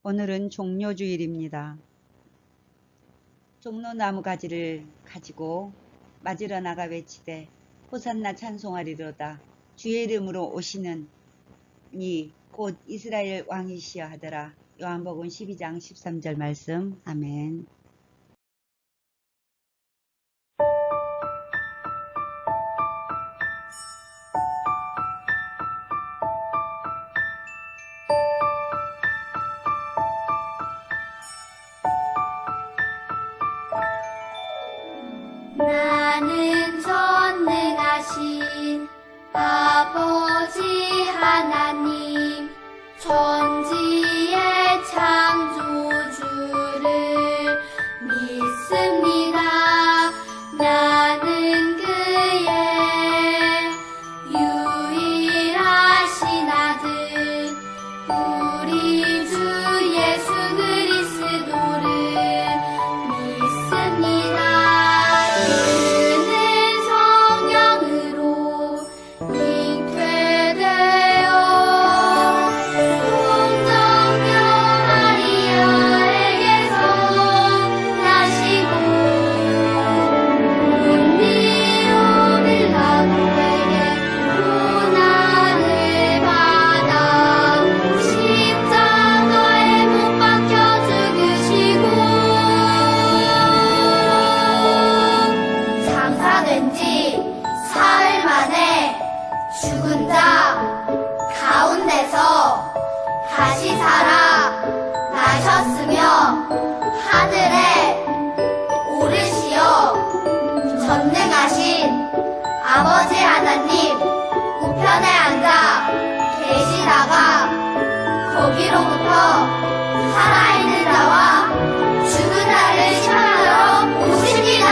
오늘은 종려주일입니다. 종로나무 가지를 가지고 맞으러 나가 외치되 호산나 찬송하리로다. 주의 이름으로 오시는 이 곧 이스라엘 왕이시여 하더라. 요한복음 12장 13절 말씀. 아멘. 나는 전능하신 아버지 하나님 천지의 창조주를 믿습니다. 나는 그의 유일하신 아들 우리 주 예수 그리스도를 믿습니다. 죽은 자 가운데서 다시 살아 나셨으며 하늘에 오르시어 전능하신 아버지 하나님 우편에 앉아 계시다가 거기로부터 살아있는 자와 죽은 자를 심판하러 오십니다.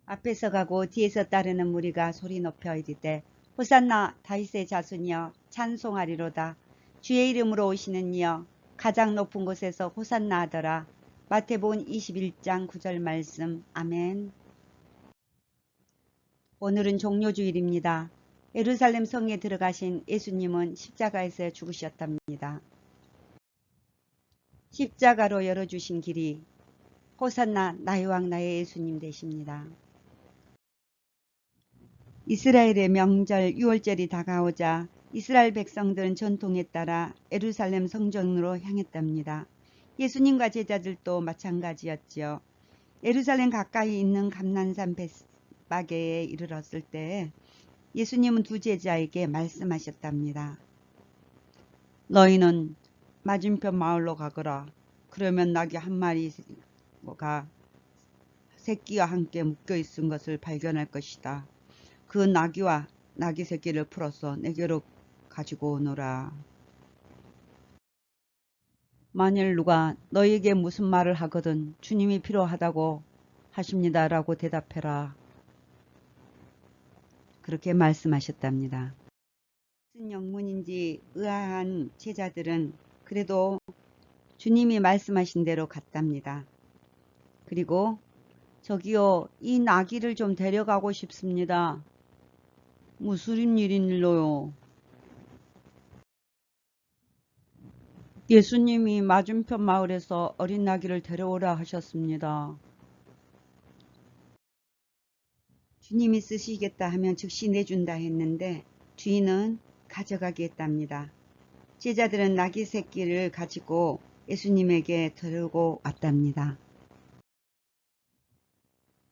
앞에서 가고 뒤에서 따르는 무리가 소리 높여 이르되 호산나 다윗의 자손이여 찬송하리로다. 주의 이름으로 오시는 이여 가장 높은 곳에서 호산나 하더라. 마태복음 21장 9절 말씀. 아멘. 오늘은 종려주일입니다. 예루살렘 성에 들어가신 예수님은 십자가에서 죽으셨답니다. 십자가로 열어주신 길이 호산나 나의 왕 나의 예수님 되십니다. 이스라엘의 명절 유월절이 다가오자 이스라엘 백성들은 전통에 따라 예루살렘 성전으로 향했답니다. 예수님과 제자들도 마찬가지였지요. 예루살렘 가까이 있는 감난산 벳바게에 이르렀을 때 예수님은 두 제자에게 말씀하셨답니다. 너희는 맞은편 마을로 가거라. 그러면 나귀 한 마리가 새끼와 함께 묶여 있은 것을 발견할 것이다. 그 나귀와 나귀 새끼를 풀어서 내게로 가지고 오너라. 만일 누가 너에게 무슨 말을 하거든 주님이 필요하다고 하십니다 라고 대답해라. 그렇게 말씀하셨답니다. 무슨 영문인지 의아한 제자들은 그래도 주님이 말씀하신 대로 갔답니다. 그리고 저기요, 이 나귀를 좀 데려가고 싶습니다. 무슨 일인일로요? 예수님이 맞은편 마을에서 어린 나귀를 데려오라 하셨습니다. 주님이 쓰시겠다 하면 즉시 내준다 했는데 주인은 가져가게 했답니다. 제자들은 나귀 새끼를 가지고 예수님에게 데리고 왔답니다.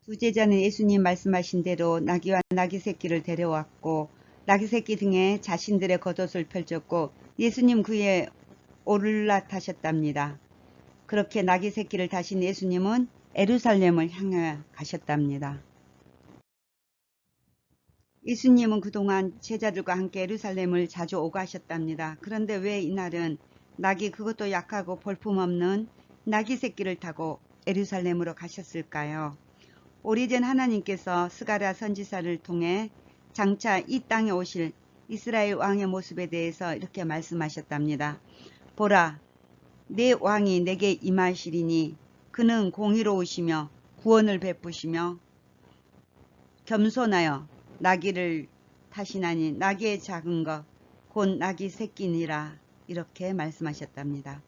두 제자는 예수님 말씀하신 대로 나귀와 나귀 새끼를 데려왔고 나귀 새끼 등에 자신들의 겉옷을 펼쳤고 예수님 그 위에 올라타셨답니다. 그렇게 나귀 새끼를 타신 예수님은 예루살렘을 향해 가셨답니다. 예수님은 그동안 제자들과 함께 예루살렘을 자주 오가셨답니다. 그런데 왜 이날은 나귀, 그것도 약하고 볼품없는 나귀 새끼를 타고 예루살렘으로 가셨을까요? 오래전 하나님께서 스가랴 선지자를 통해 장차 이 땅에 오실 이스라엘 왕의 모습에 대해서 이렇게 말씀하셨답니다. 보라, 내 왕이 내게 임하시리니 그는 공의로우시며 구원을 베푸시며 겸손하여 나귀를 타시나니 나귀의 작은 것 곧 나귀 새끼니라, 이렇게 말씀하셨답니다.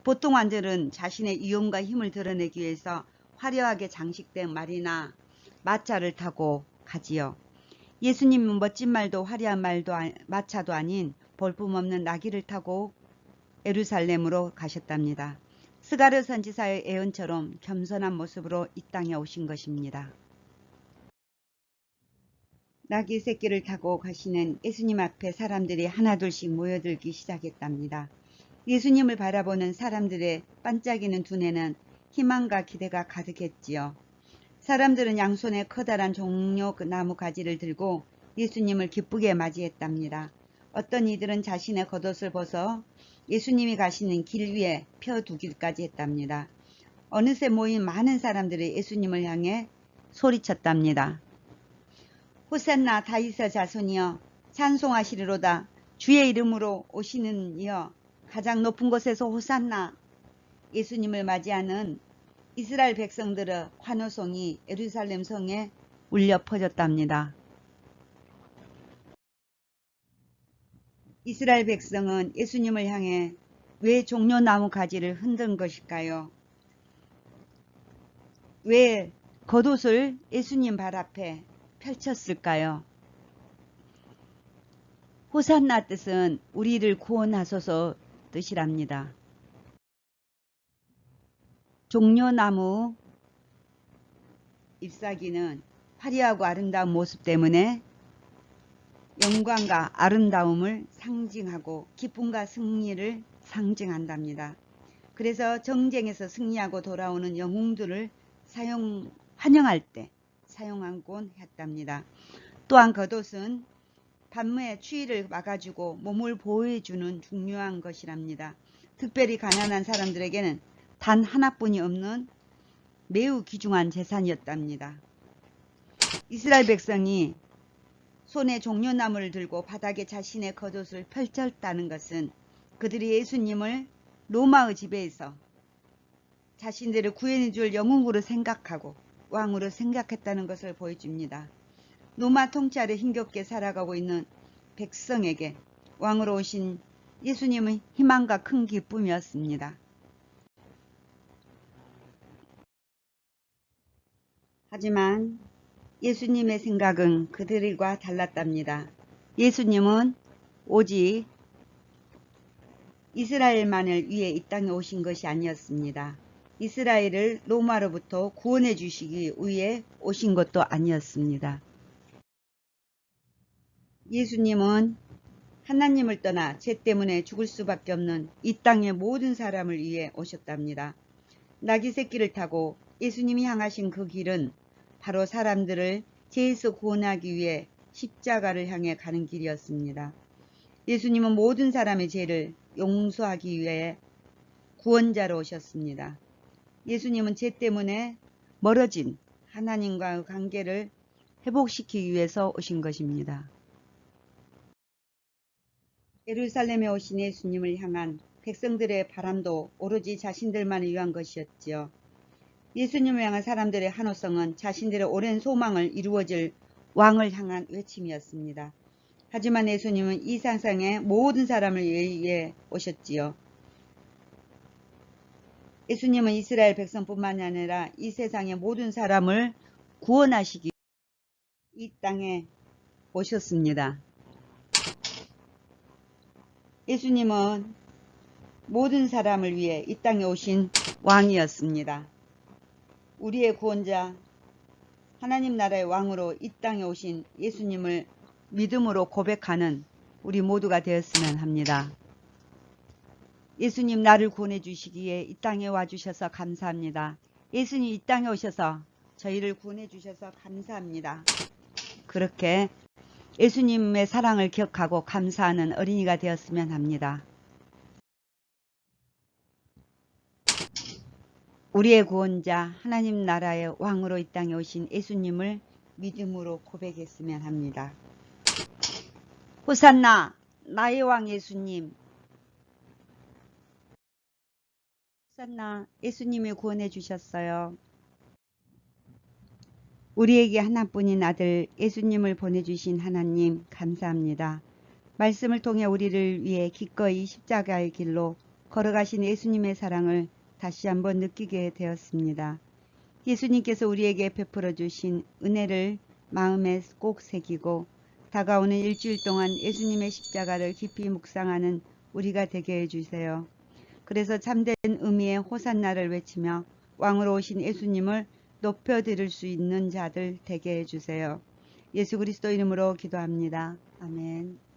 보통 왕들은 자신의 위엄과 힘을 드러내기 위해서 화려하게 장식된 말이나 마차를 타고 가지요. 예수님은 멋진 말도 화려한 말도 마차도 아닌 볼품없는 나귀를 타고 예루살렘으로 가셨답니다. 스가랴 선지자의 예언처럼 겸손한 모습으로 이 땅에 오신 것입니다. 나귀 새끼를 타고 가시는 예수님 앞에 사람들이 하나둘씩 모여들기 시작했답니다. 예수님을 바라보는 사람들의 반짝이는 눈에는 희망과 기대가 가득했지요. 사람들은 양손에 커다란 종려 나무 가지를 들고 예수님을 기쁘게 맞이했답니다. 어떤 이들은 자신의 겉옷을 벗어 예수님이 가시는 길 위에 펴두기까지 했답니다. 어느새 모인 많은 사람들이 예수님을 향해 소리쳤답니다. 호산나 다윗의 자손이여 찬송하시리로다. 주의 이름으로 오시는 이여 가장 높은 곳에서 호산나. 예수님을 맞이하는 이스라엘 백성들의 환호성이 예루살렘 성에 울려 퍼졌답니다. 이스라엘 백성은 예수님을 향해 왜 종려나무 가지를 흔든 것일까요? 왜 겉옷을 예수님 발 앞에 펼쳤을까요? 호산나 뜻은 우리를 구원하소서 뜻이랍니다. 종려나무 잎사귀는 화려하고 아름다운 모습 때문에 영광과 아름다움을 상징하고 기쁨과 승리를 상징한답니다. 그래서 정쟁에서 승리하고 돌아오는 영웅들을 환영할 때 사용하곤 했답니다. 또한 겉옷은 밤의 추위를 막아주고 몸을 보호해주는 중요한 것이랍니다. 특별히 가난한 사람들에게는 단 하나뿐이 없는 매우 귀중한 재산이었답니다. 이스라엘 백성이 손에 종려나무를 들고 바닥에 자신의 겉옷을 펼쳤다는 것은 그들이 예수님을 로마의 지배에서 자신들을 구해내 줄 영웅으로 생각하고 왕으로 생각했다는 것을 보여줍니다. 로마 통치 아래 힘겹게 살아가고 있는 백성에게 왕으로 오신 예수님의 희망과 큰 기쁨이었습니다. 하지만 예수님의 생각은 그들과 달랐답니다. 예수님은 오직 이스라엘만을 위해 이 땅에 오신 것이 아니었습니다. 이스라엘을 로마로부터 구원해 주시기 위해 오신 것도 아니었습니다. 예수님은 하나님을 떠나 죄 때문에 죽을 수밖에 없는 이 땅의 모든 사람을 위해 오셨답니다. 나귀 새끼를 타고 예수님이 향하신 그 길은 바로 사람들을 죄에서 구원하기 위해 십자가를 향해 가는 길이었습니다. 예수님은 모든 사람의 죄를 용서하기 위해 구원자로 오셨습니다. 예수님은 죄 때문에 멀어진 하나님과의 관계를 회복시키기 위해서 오신 것입니다. 예루살렘에 오신 예수님을 향한 백성들의 바람도 오로지 자신들만을 위한 것이었지요. 예수님을 향한 사람들의 환호성은 자신들의 오랜 소망을 이루어질 왕을 향한 외침이었습니다. 하지만 예수님은 이 세상의 모든 사람을 위해 오셨지요. 예수님은 이스라엘 백성뿐만 아니라 이 세상의 모든 사람을 구원하시기 위해 이 땅에 오셨습니다. 예수님은 모든 사람을 위해 이 땅에 오신 왕이었습니다. 우리의 구원자 하나님 나라의 왕으로 이 땅에 오신 예수님을 믿음으로 고백하는 우리 모두가 되었으면 합니다. 예수님 나를 구원해 주시기에 이 땅에 와주셔서 감사합니다. 예수님 이 땅에 오셔서 저희를 구원해 주셔서 감사합니다. 그렇게 예수님의 사랑을 기억하고 감사하는 어린이가 되었으면 합니다. 우리의 구원자 하나님 나라의 왕으로 이 땅에 오신 예수님을 믿음으로 고백했으면 합니다. 호산나 나의 왕 예수님. 호산나 예수님이 구원해 주셨어요. 우리에게 하나뿐인 아들 예수님을 보내주신 하나님 감사합니다. 말씀을 통해 우리를 위해 기꺼이 십자가의 길로 걸어가신 예수님의 사랑을 다시 한번 느끼게 되었습니다. 예수님께서 우리에게 베풀어 주신 은혜를 마음에 꼭 새기고 다가오는 일주일 동안 예수님의 십자가를 깊이 묵상하는 우리가 되게 해주세요. 그래서 참된 의미의 호산나를 외치며 왕으로 오신 예수님을 높여드릴 수 있는 자들 되게 해주세요. 예수 그리스도 이름으로 기도합니다. 아멘.